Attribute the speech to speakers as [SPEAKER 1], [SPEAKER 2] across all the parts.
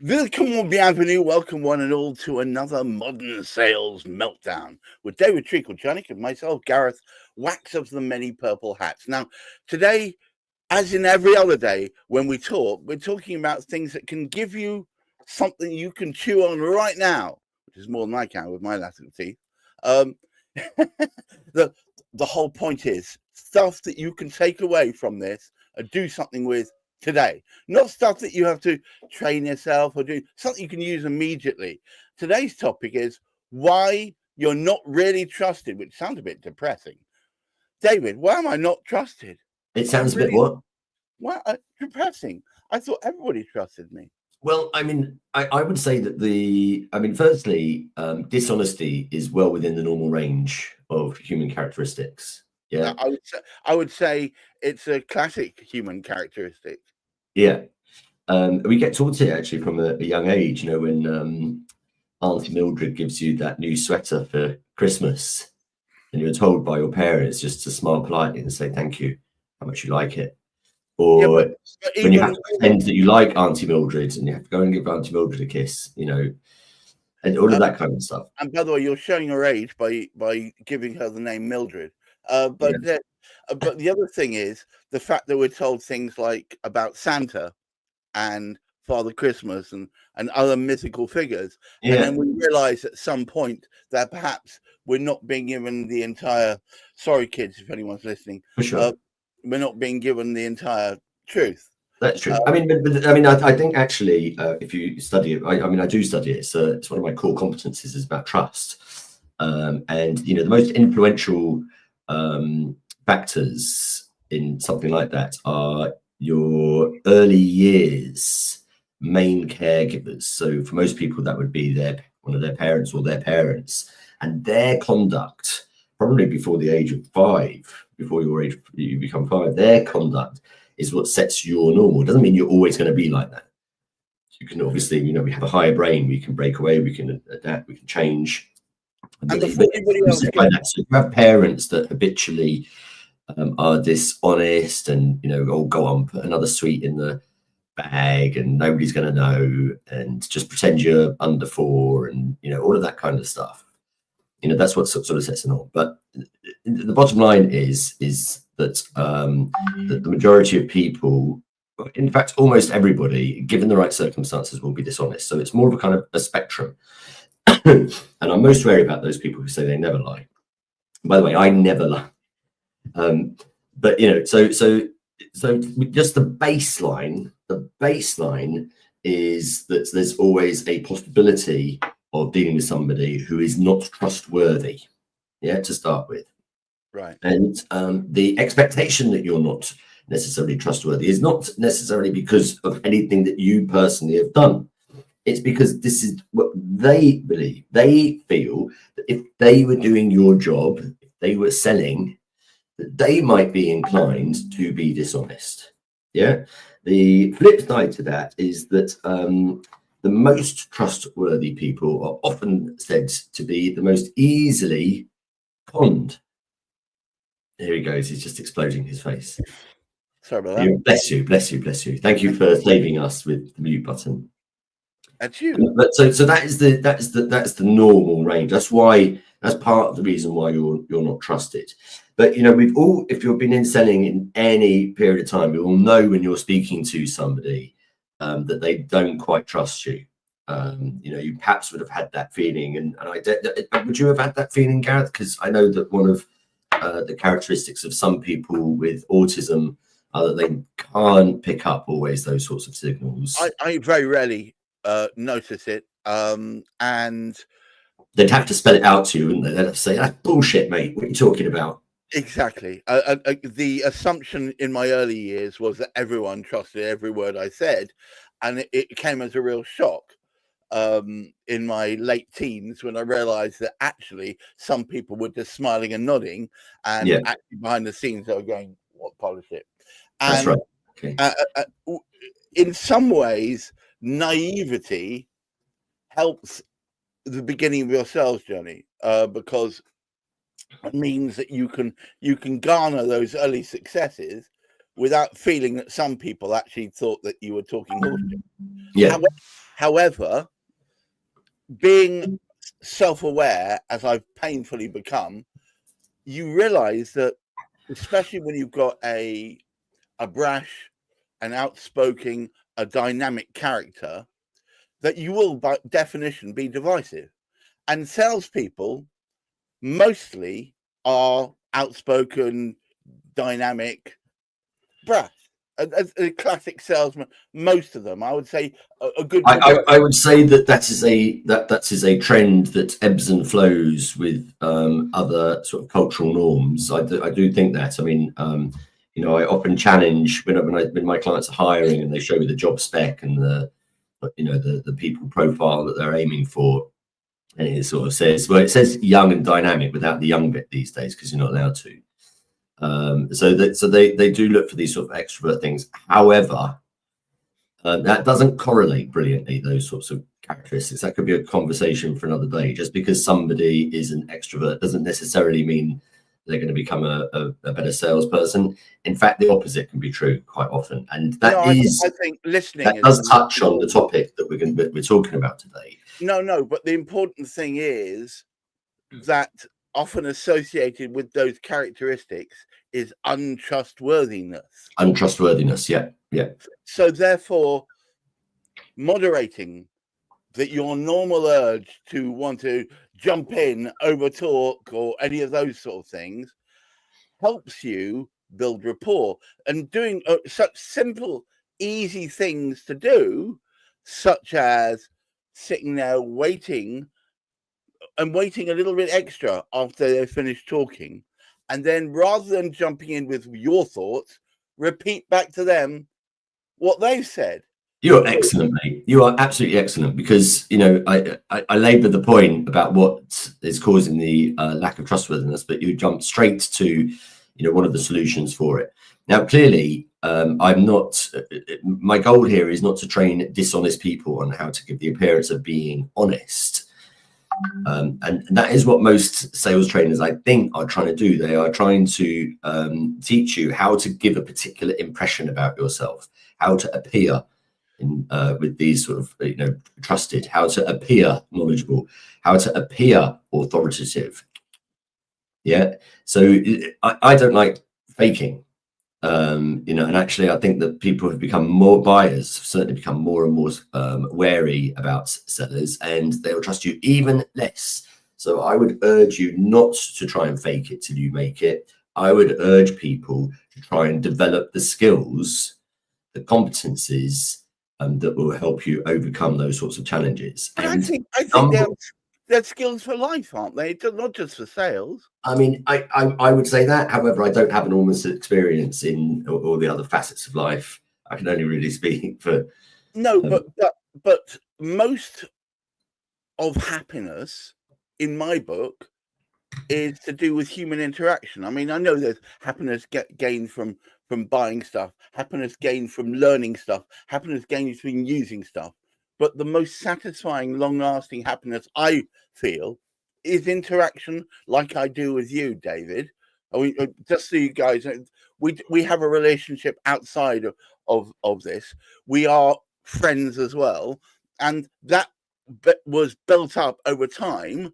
[SPEAKER 1] Welcome, bienvenue, welcome one and all to another Modern Sales Meltdown with David Treacle-Janik and myself, Gareth, Wax of the Many Purple Hats. Now, today, as in every other day when we talk, we're talking about things that can give you something you can chew on right now, which is more than I can with my lateral teeth. The whole point is stuff that you can take away from this and do something with today, not stuff that you have to train yourself or do something you can use immediately. Today's topic is why you're not really trusted, which sounds a bit depressing. David, why am I not trusted?
[SPEAKER 2] It sounds a bit what?
[SPEAKER 1] Well, depressing. I thought everybody trusted me.
[SPEAKER 2] Well, I mean, I would say that firstly, dishonesty is well within the normal range of human characteristics. Yeah,
[SPEAKER 1] I would say it's a classic human characteristic.
[SPEAKER 2] Yeah. We get taught it actually from a young age, you know, when Auntie Mildred gives you that new sweater for Christmas and you're told by your parents just to smile politely and say thank you, how much you like it. Or when you have to pretend that you like Auntie Mildred and you have to go and give Auntie Mildred a kiss, you know, and all of that kind of stuff.
[SPEAKER 1] And by the way, you're showing her age by giving her the name Mildred. But the other thing is the fact that we're told things like about Santa and Father Christmas and other mythical figures. And then we realize at some point that perhaps we're not being given the entire, sorry kids, if anyone's listening,
[SPEAKER 2] for sure.
[SPEAKER 1] We're not being given the entire truth.
[SPEAKER 2] That's true. I think actually, if you study it, I do study it. It's one of my core competencies is about trust. And, you know, the most influential factors in something like that are your early years main caregivers. So for most people, that would be one of their parents or their parents, and their conduct, probably before the age of 5, before you become 5, their conduct is what sets your normal. It doesn't mean you're always going to be like that. You can obviously, you know, we have a higher brain, we can break away, we can adapt, we can change. So you have parents that habitually are dishonest and, you know, go on, put another sweet in the bag and nobody's going to know and just pretend you're under 4 and, you know, all of that kind of stuff. You know, that's what sort of sets it on. But the bottom line is that the majority of people, in fact, almost everybody, given the right circumstances, will be dishonest. So it's more of a kind of a spectrum. And I'm most wary about those people who say they never lie. By the way, I never lie. But, you know, so just the baseline is that there's always a possibility of dealing with somebody who is not trustworthy, to start with.
[SPEAKER 1] Right.
[SPEAKER 2] And the expectation that you're not necessarily trustworthy is not necessarily because of anything that you personally have done. It's because this is what they believe. They feel that if they were doing your job, if they were selling, that they might be inclined to be dishonest. Yeah. The flip side to that is that the most trustworthy people are often said to be the most easily conned. Here he goes. He's just exploding his face.
[SPEAKER 1] Sorry about that.
[SPEAKER 2] Bless you, bless you, bless you. Thank you for saving us with the mute button.
[SPEAKER 1] That's you.
[SPEAKER 2] But so that's the normal range. That's part of the reason why you're not trusted. But, you know, if you've been in selling in any period of time, you will know when you're speaking to somebody that they don't quite trust you. You know, you perhaps would have had that feeling, and would you have had that feeling, Gareth? Because I know that one of the characteristics of some people with autism are that they can't pick up always those sorts of signals.
[SPEAKER 1] I very rarely notice it, and
[SPEAKER 2] they'd have to spell it out to you, wouldn't they? They'd have to say, "That's bullshit, mate. What are you talking about?"
[SPEAKER 1] Exactly. The assumption in my early years was that everyone trusted every word I said, and it came as a real shock in my late teens when I realized that actually some people were just smiling and nodding, and actually behind the scenes they were going, "What bullshit?"
[SPEAKER 2] That's right. Okay.
[SPEAKER 1] In some ways, naivety helps the beginning of your sales journey because it means that you can garner those early successes without feeling that some people actually thought that you were talking horseshit.
[SPEAKER 2] Yeah.
[SPEAKER 1] However, being self-aware, as I've painfully become, you realize that, especially when you've got a brash, an outspoken, a dynamic character, that you will by definition be divisive. And salespeople mostly are outspoken, dynamic, brash. A classic salesman, most of them, I would say, a good.
[SPEAKER 2] I would say that is a trend that ebbs and flows with other sort of cultural norms. I do think that. I mean, I often challenge when my clients are hiring and they show me the job spec and the people profile that they're aiming for, and it sort of says, well, it says young and dynamic without the young bit these days because you're not allowed to. So they do look for these sort of extrovert things. However, that doesn't correlate brilliantly, those sorts of characteristics. That could be a conversation for another day. Just because somebody is an extrovert doesn't necessarily mean they're going to become a better salesperson. In fact, the opposite can be true quite often. And I
[SPEAKER 1] think listening
[SPEAKER 2] that does touch on the topic that we're talking about today.
[SPEAKER 1] No, but the important thing is that often associated with those characteristics is untrustworthiness.
[SPEAKER 2] Yeah.
[SPEAKER 1] So therefore, moderating your normal urge to want to jump in, over talk, or any of those sort of things helps you build rapport. And doing such simple, easy things to do, such as sitting there waiting a little bit extra after they finish talking, and then rather than jumping in with your thoughts, repeat back to them what they've said.
[SPEAKER 2] You're excellent, mate. You are absolutely excellent, because I labour the point about what is causing the lack of trustworthiness, but you jump straight to one of the solutions for it. Now, clearly, I'm not. My goal here is not to train dishonest people on how to give the appearance of being honest. And that is what most sales trainers, I think, are trying to do. They are trying to teach you how to give a particular impression about yourself, how to appear with these sort of trusted, how to appear knowledgeable, how to appear authoritative. Yeah. So I don't like faking. And actually, I think that people have become more buyers, have certainly become more and more wary about sellers, and they'll trust you even less. So I would urge you not to try and fake it till you make it. I would urge people to try and develop the skills, the competencies that will help you overcome those sorts of challenges.
[SPEAKER 1] But I think they're skills for life, aren't they? Not just for sales.
[SPEAKER 2] I mean, I would say that. However, I don't have enormous experience in all the other facets of life. I can only really speak for.
[SPEAKER 1] No, but most of happiness, in my book, is to do with human interaction. I mean, I know there's happiness gained from buying stuff, happiness gained from learning stuff, happiness gained from using stuff. But the most satisfying, long-lasting happiness I feel is interaction, like I do with you, David. Just so you guys, we have a relationship outside of this. We are friends as well, and that was built up over time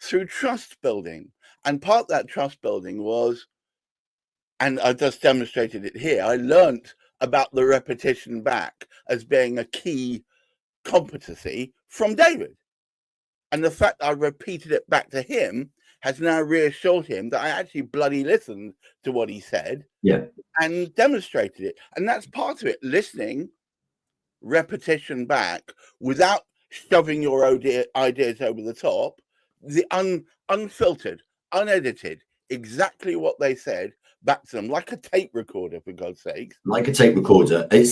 [SPEAKER 1] through trust building. And part of that trust building was, and I just demonstrated it here, I learned about the repetition back as being a key competency from David. And the fact I repeated it back to him has now reassured him that I actually bloody listened to what he said, and demonstrated it. And that's part of it, listening, repetition back without shoving your ideas over the top, the unfiltered, unedited, exactly what they said back to them, like a tape recorder, for God's sake.
[SPEAKER 2] Like a tape recorder. I'm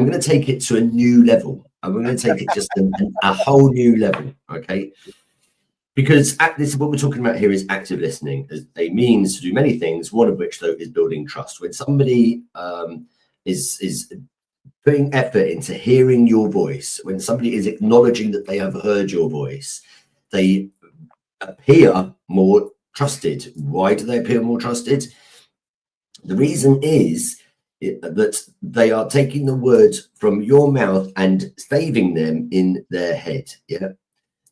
[SPEAKER 2] going to take it to a new level. I'm going to take it just a whole new level, okay? Because this is what we're talking about here is active listening as a means to do many things, one of which, though, is building trust. When somebody is putting effort into hearing your voice, when somebody is acknowledging that they have heard your voice, they appear more trusted. Why do they appear more trusted? The reason is that they are taking the words from your mouth and saving them in their head. Yeah,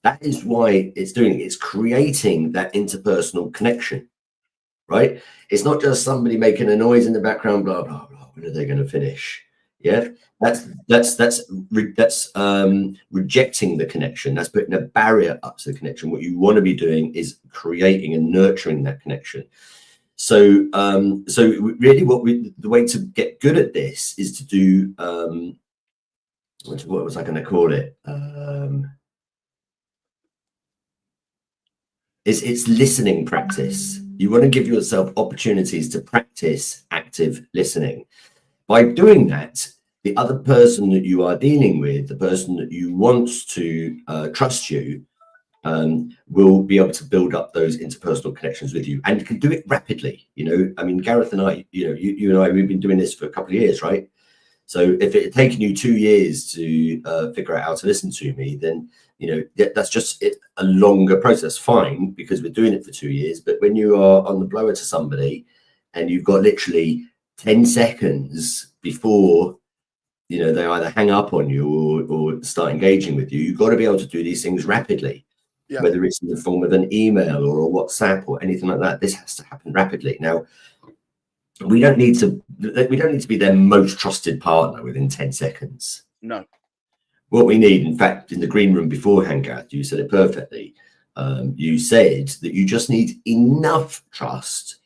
[SPEAKER 2] that is why it's doing it. It's creating that interpersonal connection, right? It's not just somebody making a noise in the background, blah blah blah. When are they going to finish? Yeah, that's rejecting the connection. That's putting a barrier up to the connection. What you want to be doing is creating and nurturing that connection. So really, the way to get good at this is to do what was I going to call it? It's listening practice. You want to give yourself opportunities to practice active listening. By doing that, the other person that you are dealing with, the person that you want to trust you, will be able to build up those interpersonal connections with you, and you can do it rapidly. I mean, Gareth and I, you and I, we've been doing this for a couple of years, right? So if it had taken you 2 years to figure out how to listen to me, then that's just a longer process. Fine, because we're doing it for 2 years. But when you are on the blower to somebody, and you've got literally 10 seconds before they either hang up on you or start engaging with you, you've got to be able to do these things rapidly. Yeah. Whether it's in the form of an email or a WhatsApp or anything like that, this has to happen rapidly. Now, we don't need to be their most trusted partner within 10 seconds.
[SPEAKER 1] No.
[SPEAKER 2] What we need, in fact, in the green room beforehand, Gareth, you said it perfectly. You said that you just need enough trust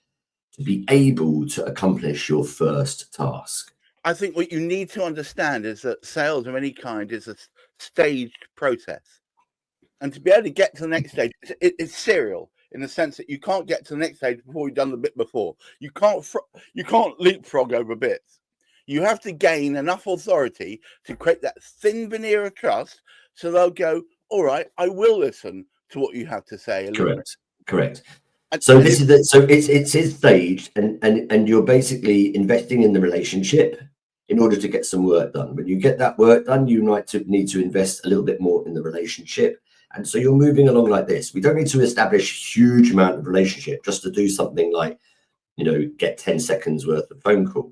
[SPEAKER 2] to be able to accomplish your first task.
[SPEAKER 1] I think what you need to understand is that sales of any kind is a staged process. And to be able to get to the next stage, it's serial in the sense that you can't get to the next stage before you've done the bit before. You can't leapfrog over bits. You have to gain enough authority to create that thin veneer of trust, so they'll go, all right, I will listen to what you have to say.
[SPEAKER 2] Correct. So it's staged, and you're basically investing in the relationship in order to get some work done. When you get that work done, you might need to invest a little bit more in the relationship. And so you're moving along like this. We don't need to establish a huge amount of relationship just to do something like, get 10 seconds worth of phone call.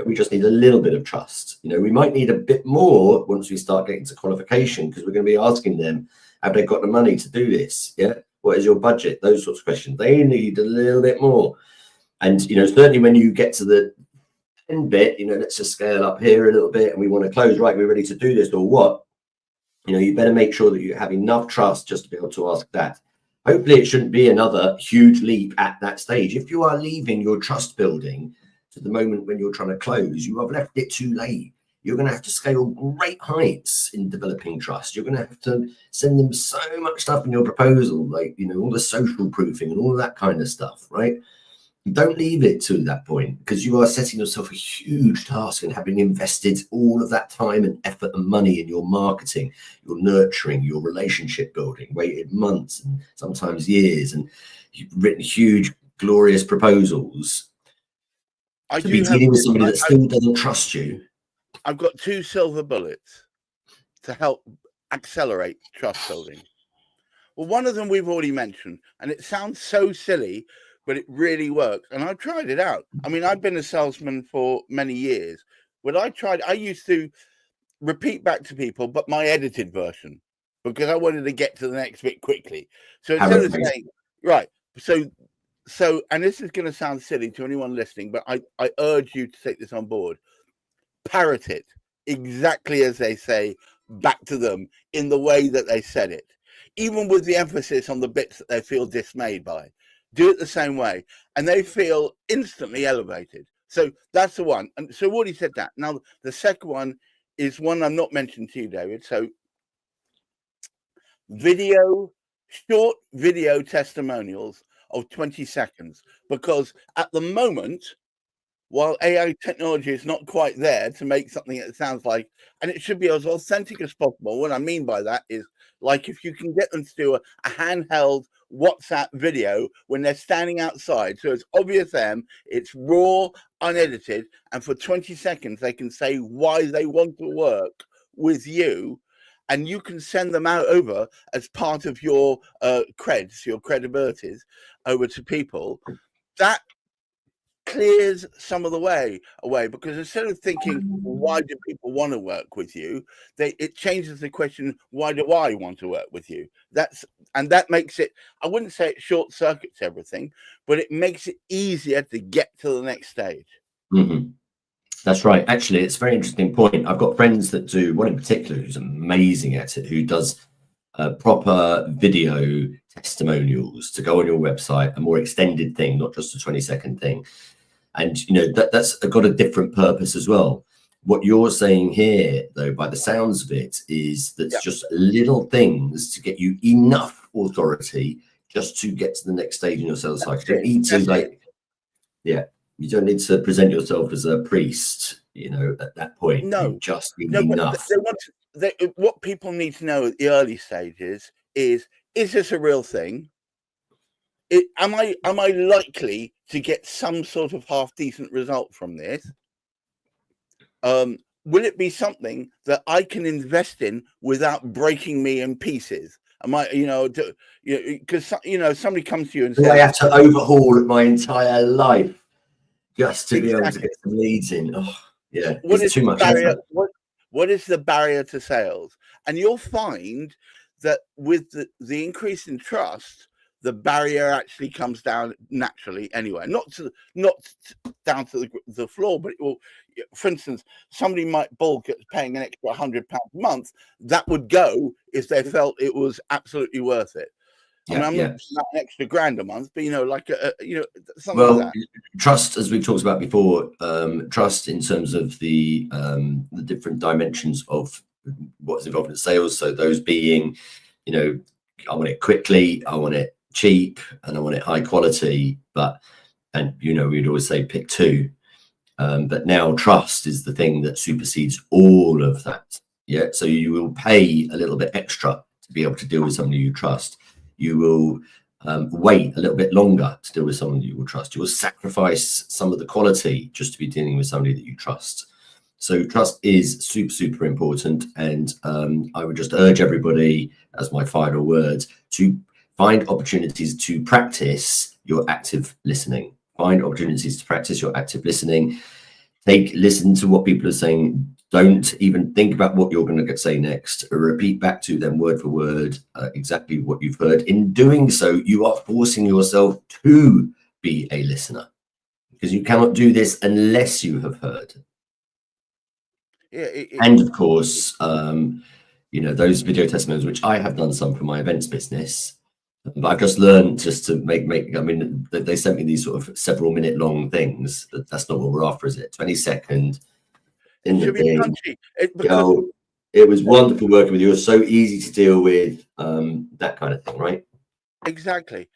[SPEAKER 2] We just need a little bit of trust. We might need a bit more once we start getting to qualification, because we're going to be asking them, have they got the money to do this? Yeah. What is your budget? Those sorts of questions. They need a little bit more. And, certainly when you get to the end bit, let's just scale up here a little bit and we want to close, right? We're ready to do this or what? You better make sure that you have enough trust just to be able to ask that. Hopefully it shouldn't be another huge leap at that stage. If you are leaving your trust building to the moment when you're trying to close, you have left it too late. You're going to have to scale great heights in developing trust. You're going to have to send them so much stuff in your proposal, like, all the social proofing and all of that kind of stuff, right? Don't leave it to that point, because you are setting yourself a huge task, and having invested all of that time and effort and money in your marketing, your nurturing, your relationship building, waited months and sometimes years, and you've written huge, glorious proposals. To be dealing with somebody that still doesn't trust you.
[SPEAKER 1] I've got 2 silver bullets to help accelerate trust building. Well, one of them we've already mentioned, and it sounds so silly, but it really works. And I've tried it out. I mean, I've been a salesman for many years. I used to repeat back to people, but my edited version, because I wanted to get to the next bit quickly. So instead of saying, right, so, and this is going to sound silly to anyone listening, but I urge you to take this on board. Parrot it exactly as they say back to them in the way that they said it, even with the emphasis on the bits that they feel dismayed by. Do it the same way, and they feel instantly elevated. So that's the one. And so Woody said that. Now, the second one is one I'm not mentioned to you, David. So short video testimonials of 20 seconds, because at the moment, while AI technology is not quite there to make something that sounds like, and it should be as authentic as possible. What I mean by that is, like, if you can get them to do a handheld WhatsApp video when they're standing outside, so it's obvious them, it's raw, unedited, and for 20 seconds they can say why they want to work with you, and you can send them out over as part of your creds, your credibilities over to people. That clears some of the way away, because instead of thinking, why do people want to work with you, it changes the question, why do I want to work with you? That makes it, I wouldn't say it short circuits everything, but it makes it easier to get to the next stage.
[SPEAKER 2] Mm-hmm. That's right. Actually, it's a very interesting point. I've got friends that do one in particular who's amazing at it, who does proper video testimonials to go on your website, a more extended thing, not just a 20-second thing. And that's got a different purpose as well. What you're saying here, though, by the sounds of it, is that's just little things to get you enough authority just to get to the next stage in your sales cycle. You don't need to you don't need to present yourself as a priest, at that point.
[SPEAKER 1] No,
[SPEAKER 2] you just need
[SPEAKER 1] no,
[SPEAKER 2] enough.
[SPEAKER 1] What people need to know at the early stages is this a real thing? Am I likely to get some sort of half decent result from this? Will it be something that I can invest in without breaking me in pieces? Am I, because somebody comes to you and says,
[SPEAKER 2] I have to overhaul my entire life just to be able to get some leads in. Oh, yeah, it's too much
[SPEAKER 1] barrier. What is the barrier to sales? And you'll find that with the increase in trust, the barrier actually comes down naturally anyway. Not down to the floor, but it will. For instance, somebody might bulk at paying an extra £100 a month. That would go if they felt it was absolutely worth it. I mean, I'm not an extra grand a month, but something like that.
[SPEAKER 2] Trust, as we've talked about before, trust in terms of the different dimensions of what's involved in sales. So those being, I want it quickly, I want it cheap, and I want it high quality. We'd always say pick two. But now trust is the thing that supersedes all of that. Yeah. So you will pay a little bit extra to be able to deal with somebody you trust. You will wait a little bit longer to deal with someone you will trust. You will sacrifice some of the quality just to be dealing with somebody that you trust. So trust is super, super important. And I would just urge everybody, as my final word, to find opportunities to practice your active listening. Find opportunities to practice your active listening. Listen to what people are saying. Don't even think about what you're going to say next. Repeat back to them word for word exactly what you've heard. In doing so, you are forcing yourself to be a listener, because you cannot do this unless you have heard. And of course, those video testimonials, which I have done some for my events business, but I've just learned just to make. I mean, they sent me these sort of several minute long things. That's not what we're after, is it? 20-second.
[SPEAKER 1] It should be punchy.
[SPEAKER 2] It was wonderful working with you. It was so easy to deal with, that kind of thing, right?
[SPEAKER 1] Exactly.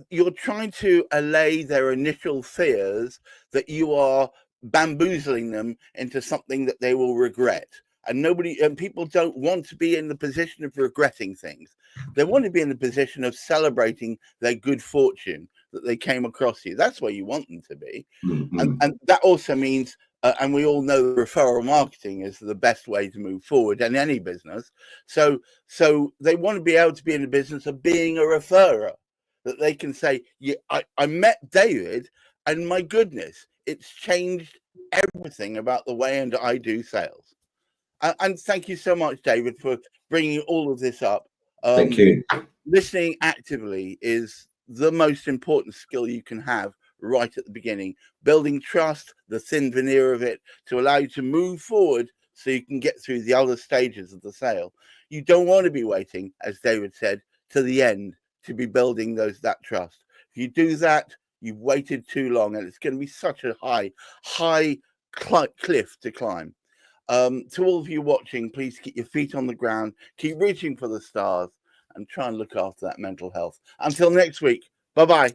[SPEAKER 1] You're trying to allay their initial fears that you are bamboozling them into something that they will regret. And people don't want to be in the position of regretting things. They want to be in the position of celebrating their good fortune that they came across you. That's where you want them to be.
[SPEAKER 2] Mm-hmm.
[SPEAKER 1] And that also means, and we all know referral marketing is the best way to move forward in any business. So they want to be able to be in the business of being a referrer, that they can say, I met David, and my goodness, it's changed everything about the way and I do sales. And thank you so much, David, for bringing all of this up.
[SPEAKER 2] Thank you.
[SPEAKER 1] Listening actively is the most important skill you can have right at the beginning. Building trust, the thin veneer of it, to allow you to move forward so you can get through the other stages of the sale. You don't want to be waiting, as David said, to the end to be building that trust. If you do that, you've waited too long, and it's going to be such a high cliff to climb. To all of you watching, please keep your feet on the ground, keep reaching for the stars, and try and look after that mental health. Until next week, bye-bye.